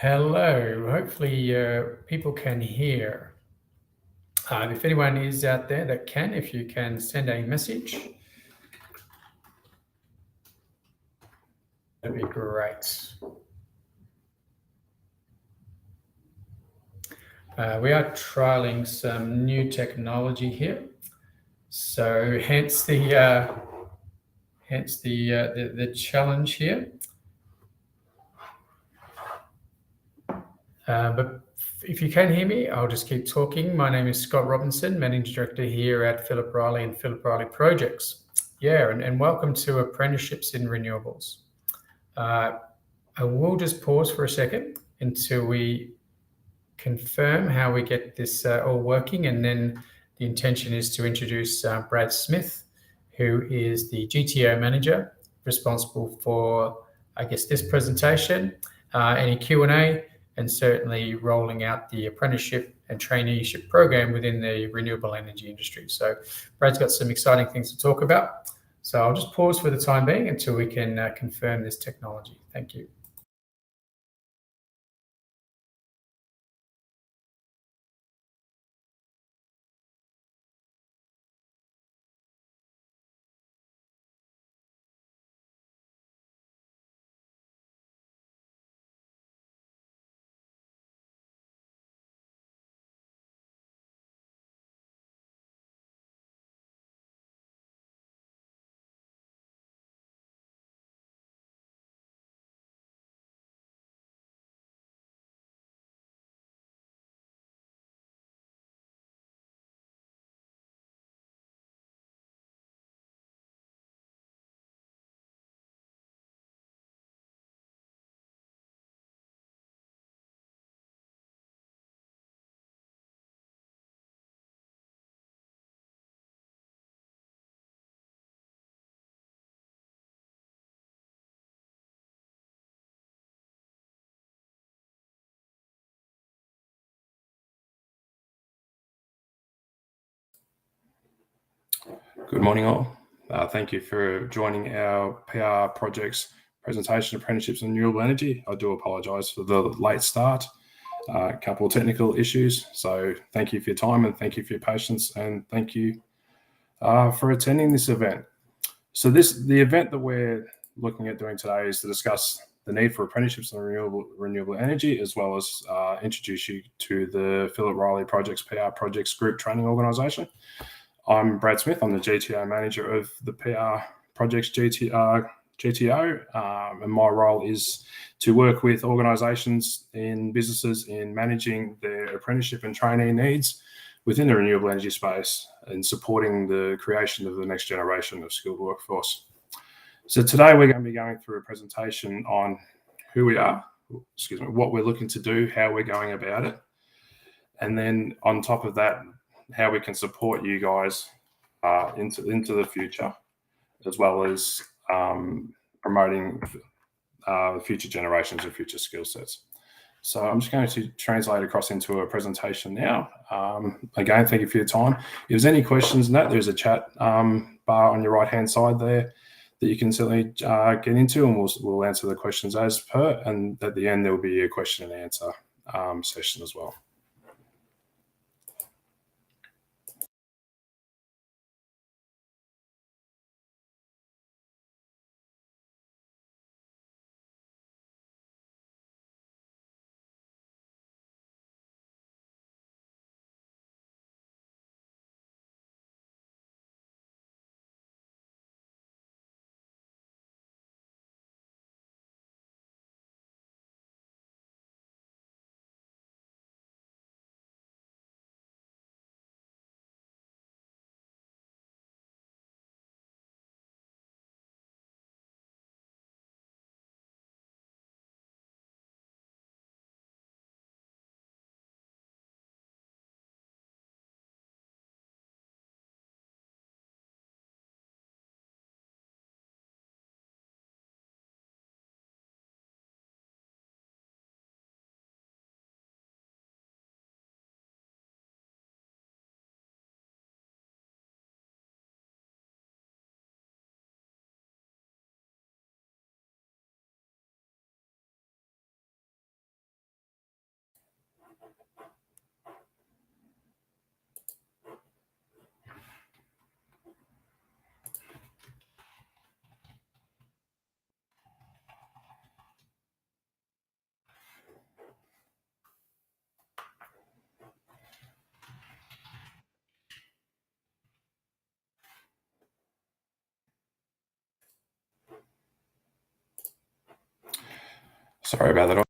Hello. Hopefully, people can hear. If anyone is out there that can, if you can send a message, that'd be great. We are trialing some new technology here, so hence the challenge here. But if you can hear me, I'll just keep talking. My name is Scott Robinson, Managing Director here at Philip Riley and Philip Riley Projects. Yeah, and welcome to Apprenticeships in Renewables. I will just pause for a second until we confirm how we get this all working, and then the intention is to introduce Brad Smith, who is the GTO manager responsible for, I guess, this presentation, any Q&A, and certainly rolling out the apprenticeship and traineeship program within the renewable energy industry. So Brad's got some exciting things to talk about. So I'll just pause for the time being until we can confirm this technology. Thank you. Good morning, all. Thank you for joining our PR projects presentation, Apprenticeships in Renewable Energy. I do apologise for the late start, a couple of technical issues. So thank you for your time and thank you for your patience, and thank you for attending this event. So the event that we're looking at doing today is to discuss the need for apprenticeships in renewable energy, as well as introduce you to the Philip Riley Projects PR Projects Group Training Organisation. I'm Brad Smith. I'm the GTO manager of the PR Projects GTO, and my role is to work with organisations and businesses in managing their apprenticeship and trainee needs within the renewable energy space and supporting the creation of the next generation of skilled workforce. So today we're going to be going through a presentation on who we are, what we're looking to do, how we're going about it, and then on top of that, how we can support you guys into the future, as well as promoting future generations of future skill sets. So I'm just going to translate across into a presentation now. Again, thank you for your time. If there's any questions in that, there's a chat bar on your right-hand side there that you can certainly get into, and we'll answer the questions as per. And at the end, there will be a question and answer session as well. Sorry about that.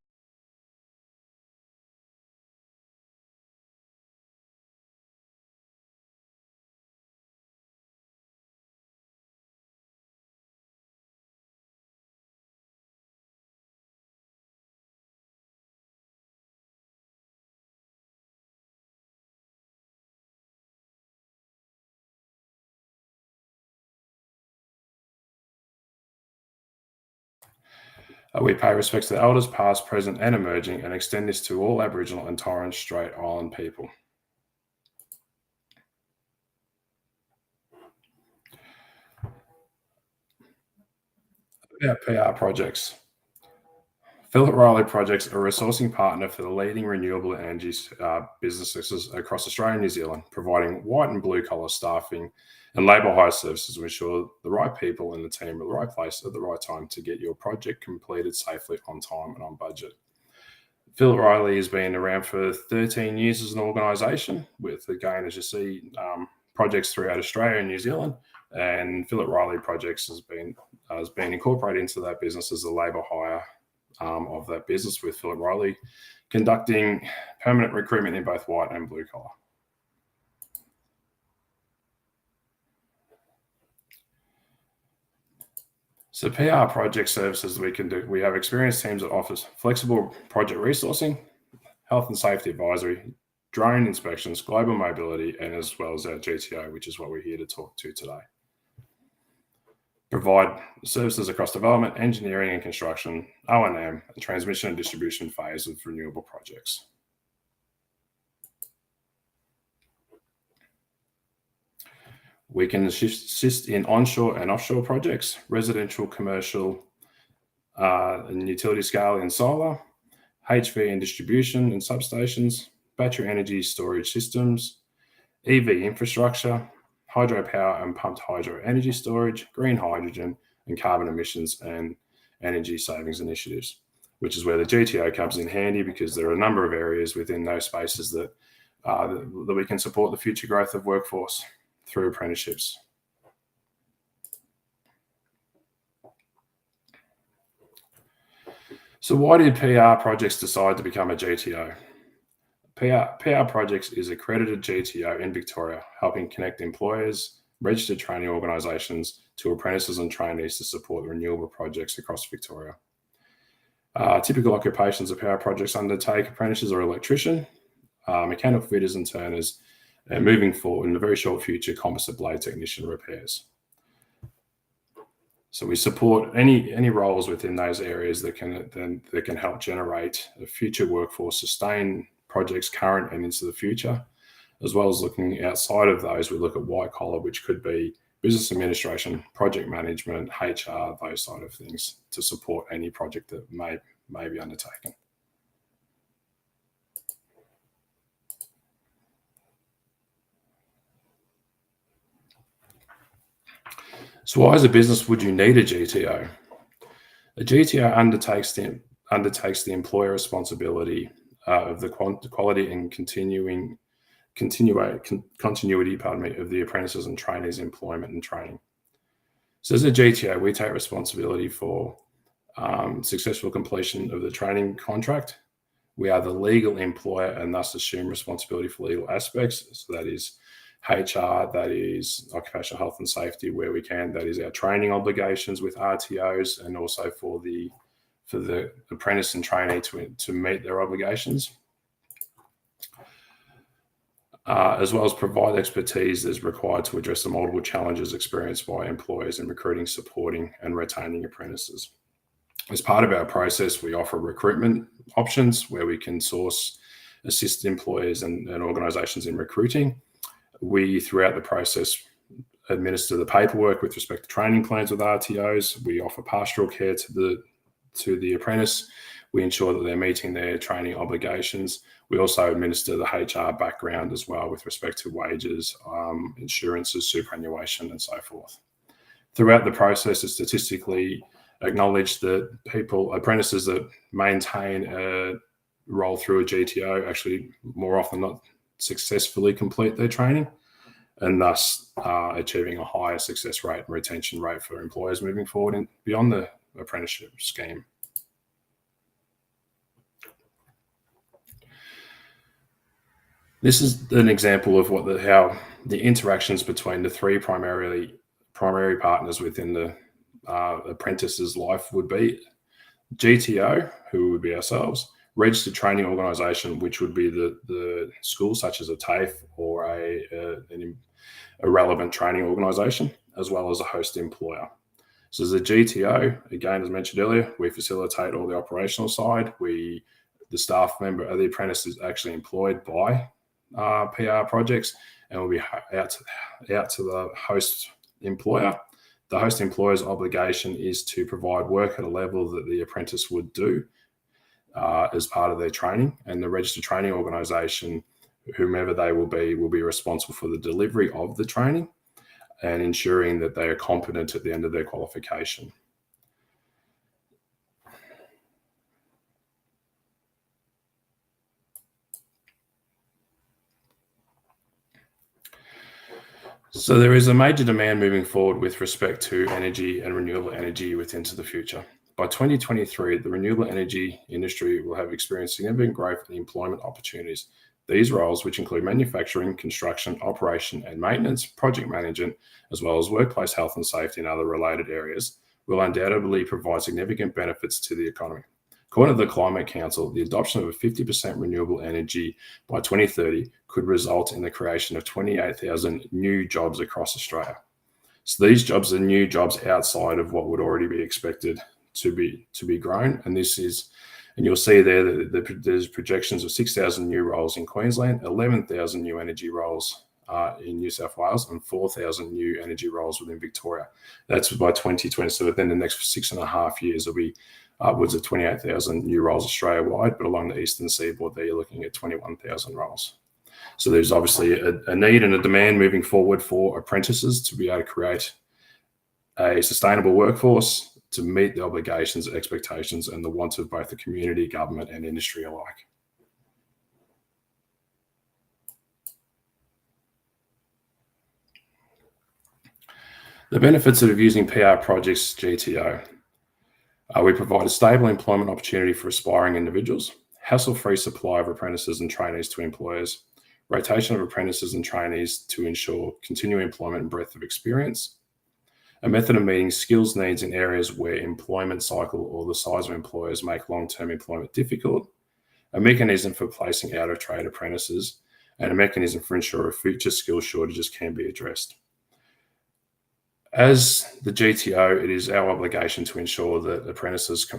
We pay respects to the elders, past, present, and emerging, and extend this to all Aboriginal and Torres Strait Island people. About PR projects. Philip Riley Projects are a resourcing partner for the leading renewable energy businesses across Australia and New Zealand, providing white and blue collar staffing and labour hire services to ensure the right people in the team are the right place at the right time to get your project completed safely, on time and on budget. Philip Riley has been around for 13 years as an organisation, with, again, as you see, projects throughout Australia and New Zealand. And Philip Riley Projects has been incorporated into that business as a labour hire of that business, with Philip Riley conducting permanent recruitment in both white and blue collar. So PR project services we can do. We have experienced teams that offers flexible project resourcing, health and safety advisory, drone inspections, global mobility, and as well as our GTO, which is what we're here to talk to today. Provide services across development, engineering and construction, O&M, and transmission and distribution phase of renewable projects. We can assist in onshore and offshore projects, residential, commercial, and utility scale in solar, HV and distribution and substations, battery energy storage systems, EV infrastructure, hydropower and pumped hydro energy storage, green hydrogen, and carbon emissions and energy savings initiatives, which is where the GTO comes in handy, because there are a number of areas within those spaces that we can support the future growth of workforce through apprenticeships. So why did PR projects decide to become a GTO? PR Projects is accredited GTO in Victoria, helping connect employers, registered training organisations to apprentices and trainees to support renewable projects across Victoria. Typical occupations of PR Projects undertake apprentices are electrician, mechanical fitters and turners, and moving forward in the very short future, composite blade technician repairs. So we support any roles within those areas that can help generate a future workforce, sustain projects current and into the future, as well as looking outside of those. We look at white collar, which could be business administration, project management, HR, those side of things, to support any project that may be undertaken. So why as a business would you need a GTO? A GTO undertakes the employer responsibility of the quality and continuity of the apprentices and trainees' employment and training. So as a GTO, we take responsibility for successful completion of the training contract. We are the legal employer and thus assume responsibility for legal aspects. So that is HR, that is occupational health and safety where we can, that is our training obligations with RTOs, and also for the apprentice and trainee to meet their obligations, as well as provide expertise as required to address the multiple challenges experienced by employers in recruiting, supporting, and retaining apprentices. As part of our process, we offer recruitment options where we can assist employers and organisations in recruiting. We, throughout the process, administer the paperwork with respect to training plans with RTOs. We offer pastoral care to the apprentice. We ensure that they're meeting their training obligations. We also administer the HR background as well with respect to wages, insurances, superannuation, and so forth. Throughout the process, it's statistically acknowledged that apprentices that maintain a role through a GTO actually more often than not successfully complete their training, and thus achieving a higher success rate and retention rate for employers moving forward and beyond the apprenticeship scheme. This is an example of how the interactions between the three primary partners within the apprentice's life would be: GTO, who would be ourselves; registered training organisation, which would be the school, such as a TAFE or a relevant training organisation, as well as a host employer. So as a GTO, again, as mentioned earlier, we facilitate all the operational side. The staff member, the apprentice, is actually employed by PR projects and will be out to the host employer. The host employer's obligation is to provide work at a level that the apprentice would do as part of their training, and the registered training organisation, whomever they will be responsible for the delivery of the training and ensuring that they are competent at the end of their qualification. So there is a major demand moving forward with respect to energy and renewable energy into the future. By 2023, the renewable energy industry will have experienced significant growth in employment opportunities. These roles, which include manufacturing, construction, operation and maintenance, project management, as well as workplace health and safety and other related areas, will undoubtedly provide significant benefits to the economy. According to the Climate Council, the adoption of a 50% renewable energy by 2030 could result in the creation of 28,000 new jobs across Australia. So these jobs are new jobs outside of what would already be expected to be grown, and you'll see there that there's projections of 6,000 new roles in Queensland, 11,000 new energy roles in New South Wales, and 4,000 new energy roles within Victoria. That's by 2020. So within the next 6.5 years, there'll be upwards of 28,000 new roles Australia-wide, but along the eastern seaboard there, you're looking at 21,000 roles. So there's obviously a need and a demand moving forward for apprentices to be able to create a sustainable workforce to meet the obligations, expectations, and the wants of both the community, government, and industry alike. The benefits of using PR Projects GTO. We provide a stable employment opportunity for aspiring individuals, hassle-free supply of apprentices and trainees to employers, rotation of apprentices and trainees to ensure continuing employment and breadth of experience, a method of meeting skills needs in areas where employment cycle or the size of employers make long-term employment difficult, a mechanism for placing out-of-trade apprentices, and a mechanism for ensuring future skill shortages can be addressed. As the GTO, it is our obligation to ensure that apprentices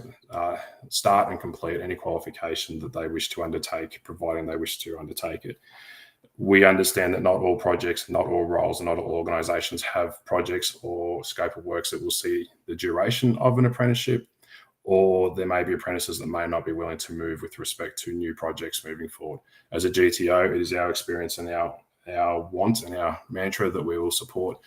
start and complete any qualification that they wish to undertake, providing they wish to undertake it. We understand that not all projects, not all roles, and not all organisations have projects or scope of works that will see the duration of an apprenticeship, or there may be apprentices that may not be willing to move with respect to new projects moving forward. As a GTO, it is our experience and our want and our mantra that we will support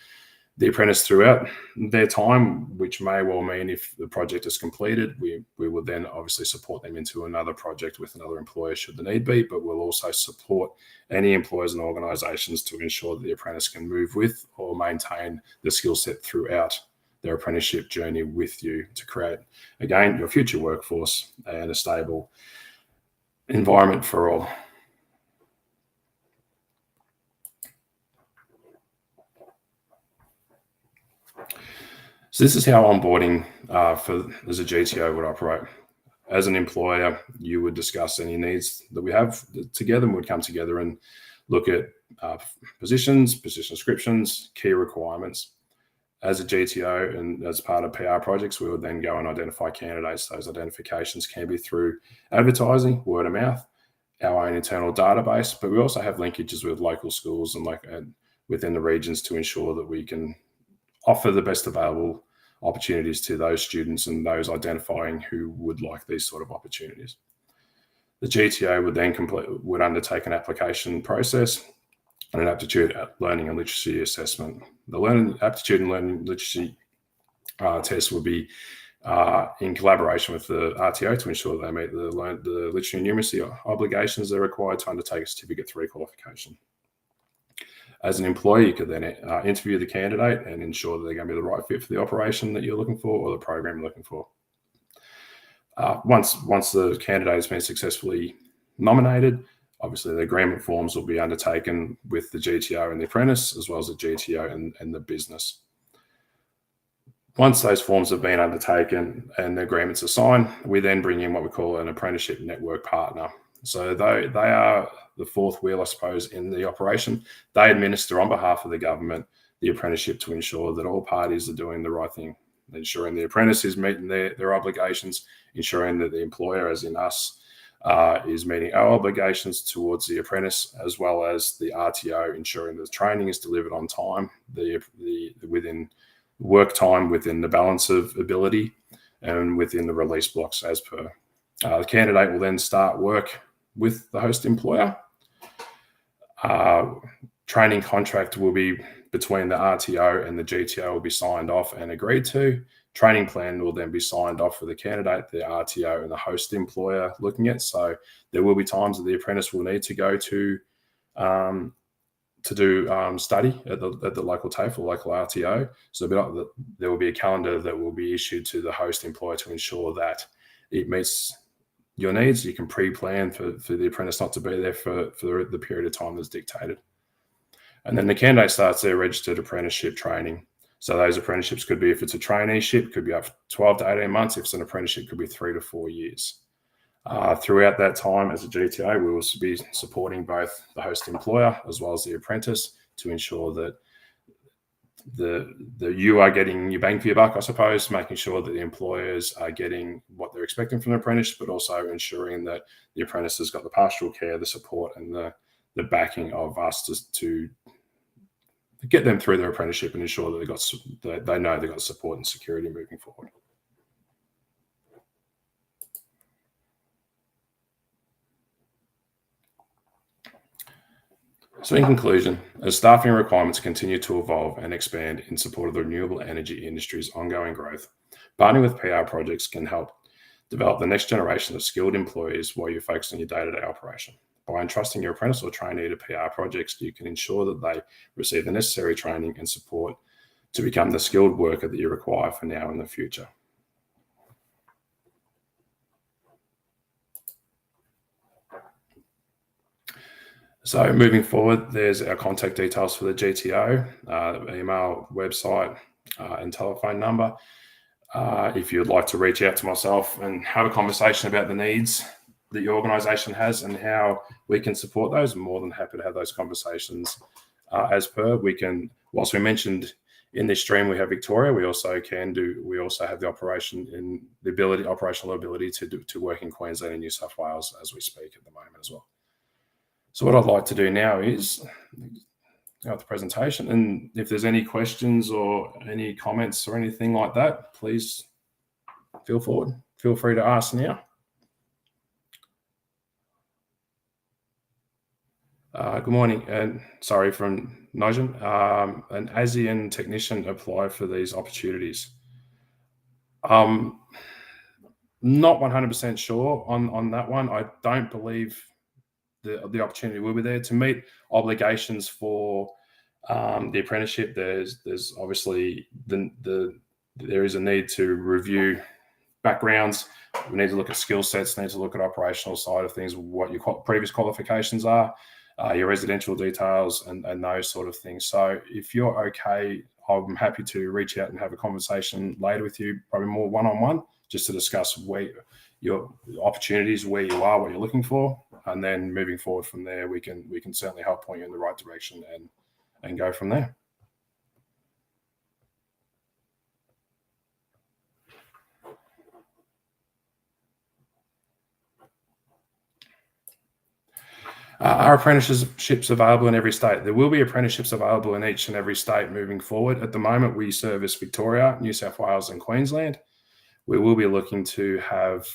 the apprentice throughout their time, which may well mean if the project is completed, we will then obviously support them into another project with another employer should the need be, but we'll also support any employers and organisations to ensure that the apprentice can move with or maintain the skill set throughout their apprenticeship journey with you to create, again, your future workforce and a stable environment for all. So this is how onboarding as a GTO would operate. As an employer, you would discuss any needs that we have together, and we'd come together and look at position descriptions, key requirements. As a GTO and as part of PR projects, we would then go and identify candidates. Those identifications can be through advertising, word of mouth, our own internal database, but we also have linkages with local schools and within the regions to ensure that we can offer the best available opportunities to those students and those identifying who would like these sort of opportunities. The GTO would then undertake an application process and an aptitude, learning and literacy assessment. The aptitude and learning literacy test would be in collaboration with the RTO to ensure that they meet the literacy and numeracy obligations they're required to undertake a Certificate 3 qualification. As an employee, you could then interview the candidate and ensure that they're going to be the right fit for the operation that you're looking for or the program you're looking for. Once the candidate has been successfully nominated, obviously the agreement forms will be undertaken with the GTO and the apprentice, as well as the GTO and the business. Once those forms have been undertaken and the agreements are signed, we then bring in what we call an apprenticeship network partner. So they are the fourth wheel, I suppose, in the operation. They administer on behalf of the government the apprenticeship to ensure that all parties are doing the right thing, ensuring the apprentice is meeting their obligations, ensuring that the employer, as in us, is meeting our obligations towards the apprentice, as well as the RTO, ensuring that the training is delivered on time, within work time, within the balance of ability, and within the release blocks as per. The candidate will then start work with the host employer. Training contract will be between the RTO and the GTO will be signed off and agreed to. Training plan will then be signed off for the candidate, the RTO, and the host employer looking at. So there will be times that the apprentice will need to go to do study at the local TAFE or local RTO. So there will be a calendar that will be issued to the host employer to ensure that it meets your needs. You can pre-plan for the apprentice not to be there for the period of time that's dictated. And then the candidate starts their registered apprenticeship training. So those apprenticeships could be, if it's a traineeship, could be up 12 to 18 months. If it's an apprenticeship, could be 3 to 4 years. Throughout that time, as a GTO, we will be supporting both the host employer as well as the apprentice to ensure that you are getting your bang for your buck, I suppose, making sure that the employers are getting what they're expecting from the apprentice, but also ensuring that the apprentice has got the pastoral care, the support, and the backing of us to get them through their apprenticeship and ensure that they know they've got support and security moving forward. So in conclusion, as staffing requirements continue to evolve and expand in support of the renewable energy industry's ongoing growth, partnering with PR projects can help develop the next generation of skilled employees while you focus on your day-to-day operation. By entrusting your apprentice or trainee to PR projects, you can ensure that they receive the necessary training and support to become the skilled worker that you require for now and the future. So moving forward, there's our contact details for the GTO, email, website, and telephone number. If you'd like to reach out to myself and have a conversation about the needs that your organisation has and how we can support those, I'm more than happy to have those conversations. As per, whilst we mentioned in this stream we have Victoria, we also have the operational ability to work in Queensland and New South Wales as we speak at the moment as well. So what I'd like to do now is go the presentation, and if there's any questions or any comments or anything like that, please feel free to ask now. Good morning, and sorry from Nigel. An ASEAN technician apply for these opportunities. Not 100% sure on that one. I don't believe the opportunity will be there to meet obligations for the apprenticeship. There's obviously there is a need to review backgrounds. We need to look at skill sets, need to look at operational side of things, what your previous qualifications are, your residential details, and those sort of things. So if you're okay, I'm happy to reach out and have a conversation later with you, probably more one-on-one, just to discuss where your opportunities, where you are, what you're looking for, and then moving forward from there, we can certainly help point you in the right direction and go from there. Are apprenticeships available in every state? There will be apprenticeships available in each and every state moving forward. At the moment, we service Victoria, New South Wales, and Queensland. We will be looking to have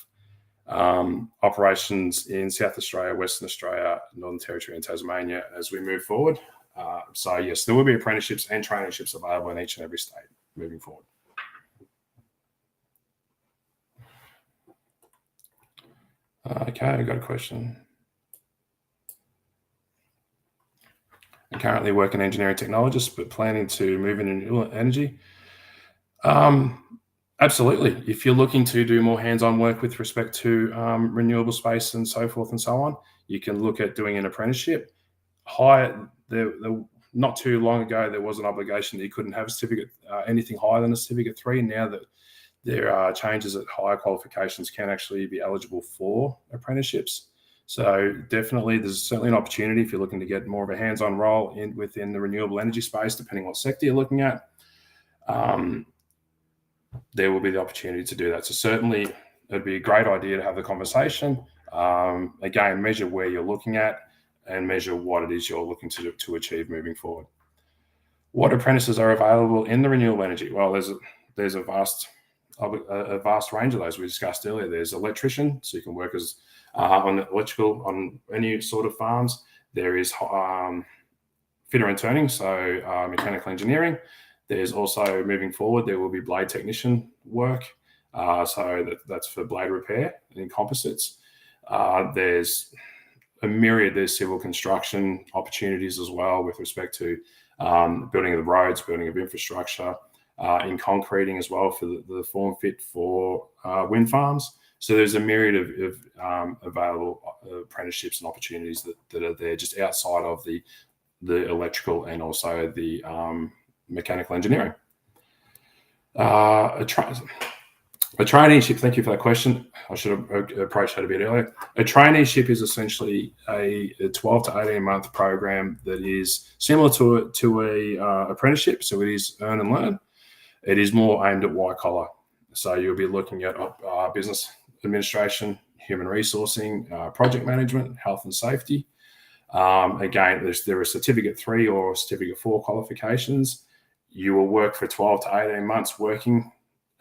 operations in South Australia, Western Australia, Northern Territory, and Tasmania as we move forward. So yes, there will be apprenticeships and traineeships available in each and every state moving forward. Okay, I got a question. I'm currently working engineering technologist, but planning to move into renewable energy. Absolutely. If you're looking to do more hands-on work with respect to renewable space and so forth and so on, you can look at doing an apprenticeship. Not too long ago, there was an obligation that you couldn't have a certificate, anything higher than a certificate 3. Now that there are changes that higher qualifications can actually be eligible for apprenticeships. So definitely, there's certainly an opportunity if you're looking to get more of a hands-on role within the renewable energy space, depending what sector you're looking at. There will be the opportunity to do that. So certainly, it'd be a great idea to have the conversation. Again, measure where you're looking at and measure what it is you're looking to achieve moving forward. What apprentices are available in the renewable energy? Well, there's a vast range of those we discussed earlier. There's electrician, so you can work as on electrical on any sort of farms. There is fitter and turning, so mechanical engineering. There's also, moving forward, there will be blade technician work. So that's for blade repair and composites. There's a myriad. There's civil construction opportunities as well with respect to building of the roads, building of infrastructure, in concreting as well for the form fit for wind farms. So there's a myriad of available apprenticeships and opportunities that are there just outside of the electrical and also the mechanical engineering. A traineeship, thank you for that question. I should have approached that a bit earlier. A traineeship is essentially a 12 to 18 month program that is similar to a apprenticeship. So it is earn and learn. It is more aimed at white collar. So you'll be looking at business administration, human resourcing, project management, health and safety. Again, there are certificate 3 or certificate 4 qualifications. You will work for 12 to 18 months working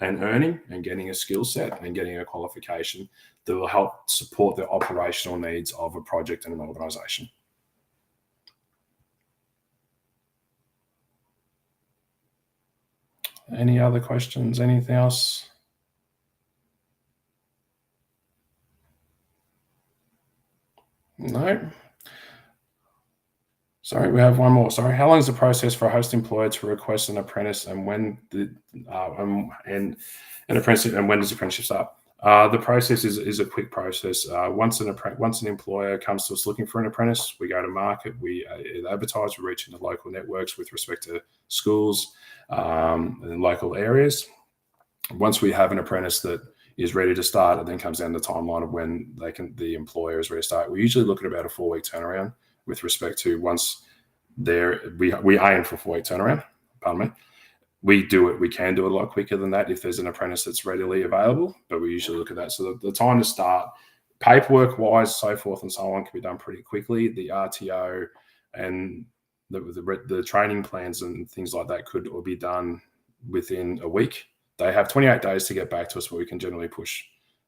and earning and getting a skill set and getting a qualification that will help support the operational needs of a project and an organisation. Any other questions? Anything else? No. Sorry, we have one more. Sorry, how long is the process for a host employer to request an apprentice, and when an apprentice, and when does the apprenticeship start? The process is a quick process. Once an employer comes to us looking for an apprentice, we go to market, we advertise, we reach into local networks with respect to schools and local areas. Once we have an apprentice that is ready to start, it then comes down the timeline of when the employer is ready to start. We usually look at about a 4-week turnaround with respect to once we aim for a 4-week turnaround. Pardon me. We can do it a lot quicker than that if there's an apprentice that's readily available, but we usually look at that. So the time to start, paperwork wise, so forth and so on, can be done pretty quickly. The RTO and the training plans and things like that could all be done within a week. They have 28 days to get back to us, but we can generally push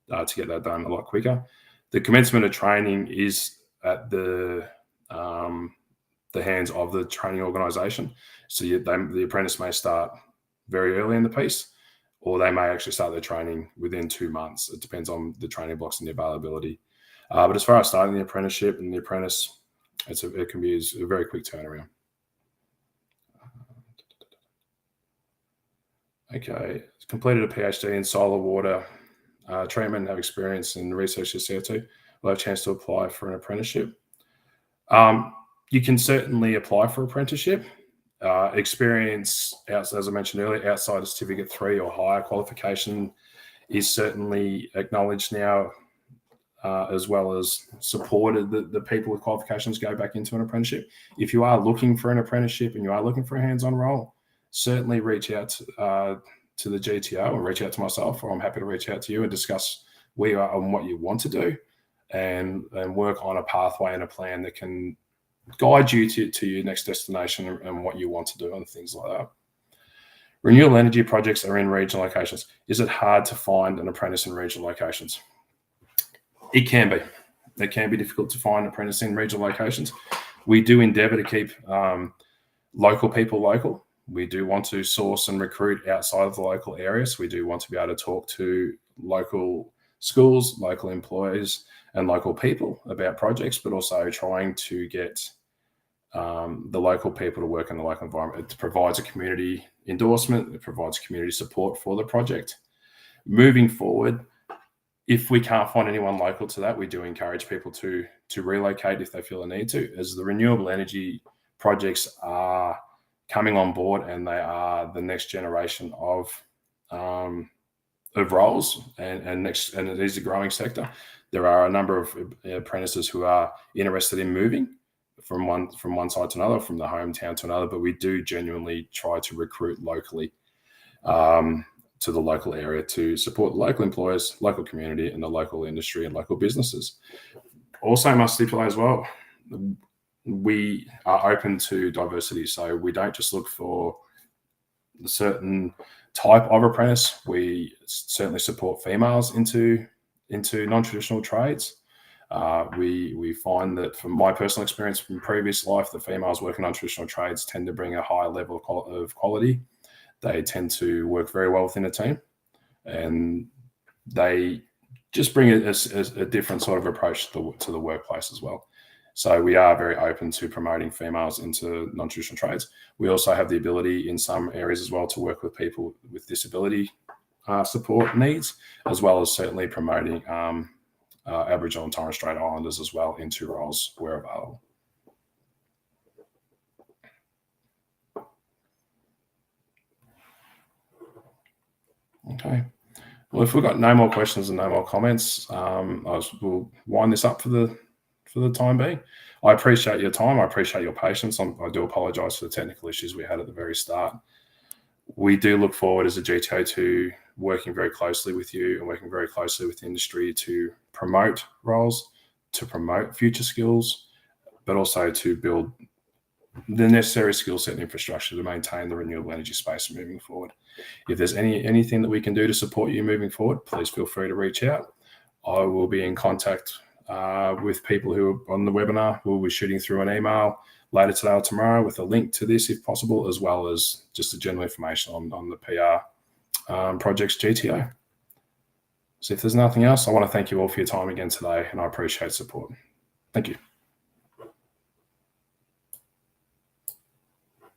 to get that done a lot quicker. The commencement of training is at the hands of the training organisation. So the apprentice may start very early in the piece, or they may actually start their training within 2 months. It depends on the training blocks and the availability. But as far as starting the apprenticeship and the apprentice, it can be a very quick turnaround. Okay, completed a PhD in solar water treatment, have experience in research in CO2. Will have a chance to apply for an apprenticeship. You can certainly apply for apprenticeship. Experience, as I mentioned earlier, outside of certificate 3 or higher qualification is certainly acknowledged now, as well as supported that the people with qualifications go back into an apprenticeship. If you are looking for an apprenticeship and you are looking for a hands-on role, certainly reach out to the GTO or reach out to myself, or I'm happy to reach out to you and discuss where you are and what you want to do, and work on a pathway and a plan that can guide you to your next destination and what you want to do and things like that. Renewable energy projects are in regional locations. Is it hard to find an apprentice in regional locations? It can be. It can be difficult to find an apprentice in regional locations. We do endeavour to keep local people local. We do want to source and recruit outside of the local areas. We do want to be able to talk to local schools, local employees, and local people about projects, but also trying to get the local people to work in the local environment. It provides a community endorsement. It provides community support for the project. moving forward, if we can't find anyone local to that, we do encourage people to relocate if they feel a need to, as the renewable energy projects are coming on board and they are the next generation of roles, and it is a growing sector. There are a number of apprentices who are interested in moving from one side to another, from the hometown to another, but we do genuinely try to recruit locally to the local area to support local employers, local community, and the local industry and local businesses. Also must stipulate as well, we are open to diversity. So we don't just look for a certain type of apprentice. We certainly support females into non-traditional trades. We find that, from my personal experience from previous life, the females working on traditional trades tend to bring a higher level of quality. They tend to work very well within a team, and they just bring a different sort of approach to the workplace as well. So we are very open to promoting females into non-traditional trades. We also have the ability in some areas as well to work with people with disability support needs, as well as certainly promoting Aboriginal and Torres Strait Islanders as well into roles where available. Okay. Well, if we've got no more questions and no more comments, we'll wind this up for the time being. I appreciate your time. I appreciate your patience. I do apologise for the technical issues we had at the very start. We do look forward as a GTO to working very closely with you and working very closely with the industry to promote roles, to promote future skills, but also to build the necessary skill set and infrastructure to maintain the renewable energy space moving forward. If there's anything that we can do to support you moving forward, please feel free to reach out. I will be in contact with people who are on the webinar. We'll be shooting through an email later today or tomorrow with a link to this if possible, as well as just the general information on the PR projects GTO. So if there's nothing else, I want to thank you all for your time again today, and I appreciate support. Thank you.